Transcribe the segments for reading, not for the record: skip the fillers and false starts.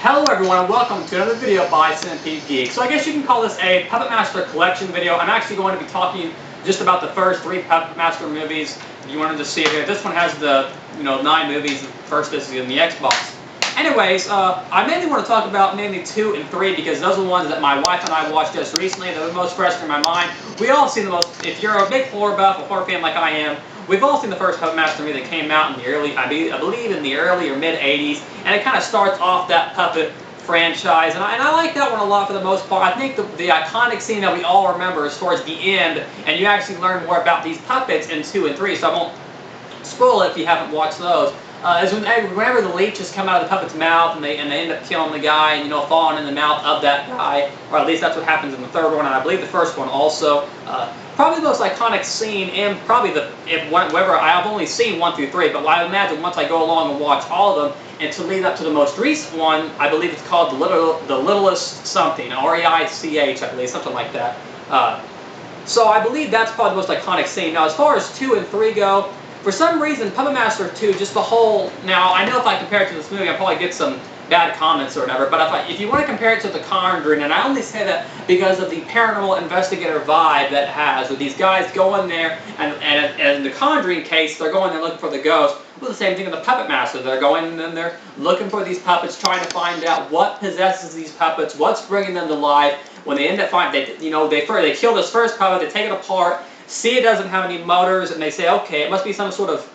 Hello everyone and welcome to another video by Centipede Geek. So I guess you can call this a Puppet Master collection video. I'm actually going to be talking just about the first 3 Puppet Master movies. If you wanted to see it here, this one has the 9 movies. The first is in the Xbox. Anyways, I mainly want to talk about mainly 2 and 3 because those are the ones that my wife and I watched just recently. They're the most fresh in my mind. We all seen the most. If you're a big horror buff, a horror fan like I am, we've all seen the first Puppet Master movie that came out in the early, I believe in the early or mid 80s, and it kind of starts off that puppet franchise, and I like that one a lot for the most part. I think the iconic scene that we all remember is towards the end, and you actually learn more about these puppets in 2 and 3, so I won't spoil it if you haven't watched those. Is whenever the leeches come out of the puppet's mouth and they end up killing the guy and falling in the mouth of that guy, or at least that's what happens in the third one, and I believe the first one also. Probably the most iconic scene, and probably I've only seen 1 through 3, but I imagine once I go along and watch all of them, and to lead up to the most recent one, I believe it's called the Littlest something, R-E-I-C-H, I believe, something like that. So I believe that's probably the most iconic scene. Now, as far as 2 and 3 go, for some reason, Puppet Master 2, just the whole... Now, I know if I compare it to this movie, I'll probably get some bad comments or whatever, but if you want to compare it to The Conjuring, and I only say that because of the paranormal investigator vibe that it has, with these guys going there, and in the Conjuring case, they're going there looking for the ghost. Well, the same thing in the Puppet Master. They're going and they're looking for these puppets, trying to find out what possesses these puppets, what's bringing them to life. When they end up finding, they kill this first puppet, they take it apart, see it doesn't have any motors, and they say, okay, it must be some sort of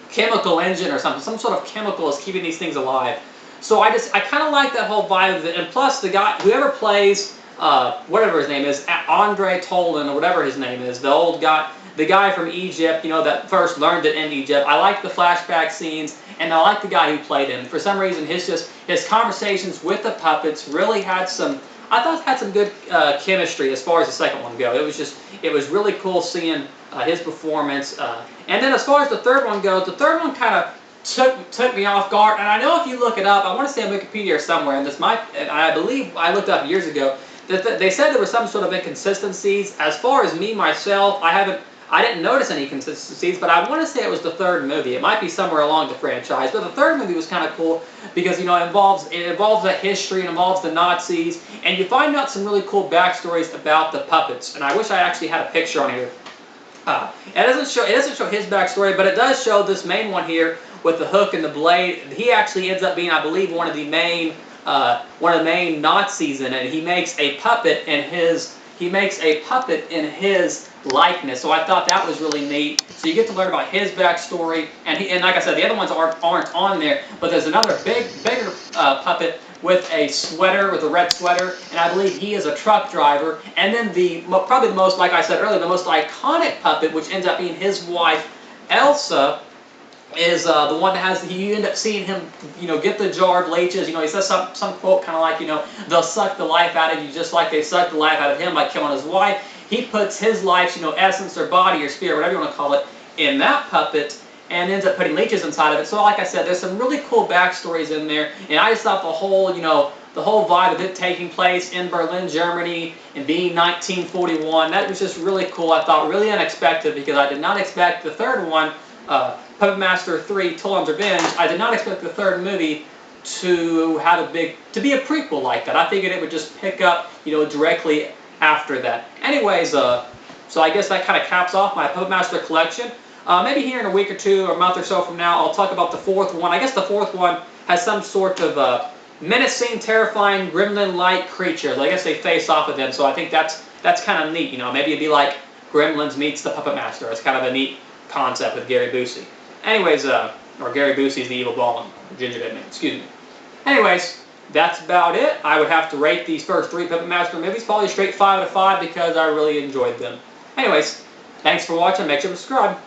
chemical engine or something. Some sort of chemical is keeping these things alive. So I kind of like that whole vibe of it, and plus the guy, whoever plays, whatever his name is, Andre Tolan or whatever his name is, the old guy, the guy from Egypt, that first learned it in Egypt. I like the flashback scenes, and I like the guy who played him. For some reason, his conversations with the puppets really had some, I thought had some good chemistry as far as the second one go. It was really cool seeing his performance. And then as far as the third one goes, the third one kind of took me off guard, and I know if you look it up, I want to say on Wikipedia or somewhere, and I believe I looked up years ago, that they said there were some sort of inconsistencies. As far as me, myself, I didn't notice any inconsistencies, but I want to say it was the third movie. It might be somewhere along the franchise, but the third movie was kind of cool because, it involves the history, it involves the Nazis, and you find out some really cool backstories about the puppets, and I wish I actually had a picture on here. It doesn't show his backstory, but it does show this main one here with the hook and the blade. He actually ends up being, I believe, one of the main Nazis in it. He makes a puppet in his likeness. So I thought that was really neat. So you get to learn about his backstory, and like I said, the other ones aren't on there. But there's another bigger puppet with a sweater, with a red sweater, and I believe he is a truck driver. And then probably the most, like I said earlier, the most iconic puppet, which ends up being his wife, Elsa, is the one that has, you end up seeing him, get the jar of leeches. He says some quote kind of like, they'll suck the life out of you just like they sucked the life out of him by killing his wife. He puts his life's, essence or body or spirit, whatever you want to call it, in that puppet, and ends up putting leeches inside of it. So like I said, there's some really cool backstories in there, and I just thought the whole vibe of it taking place in Berlin, Germany, and being 1941, that was just really cool. I thought really unexpected, because I did not expect the third one, Puppet Master 3, Tolan's Revenge, I did not expect the third movie to be a prequel like that. I figured it would just pick up, directly after that. Anyways, so I guess that kind of caps off my Puppet Master collection. Maybe here in a week or 2 or a month or so from now, I'll talk about the fourth one. I guess the fourth one has some sort of menacing, terrifying, gremlin-like creatures. I guess they face off with them, so I think that's kind of neat. Maybe it'd be like Gremlins meets the Puppet Master. It's kind of a neat concept with Gary Busey. Anyways, or Gary Busey's the evil ball and Ginger Dead Man. Excuse me. Anyways, that's about it. I would have to rate these first 3 Puppet Master movies probably straight 5 out of 5 because I really enjoyed them. Anyways, thanks for watching. Make sure to subscribe.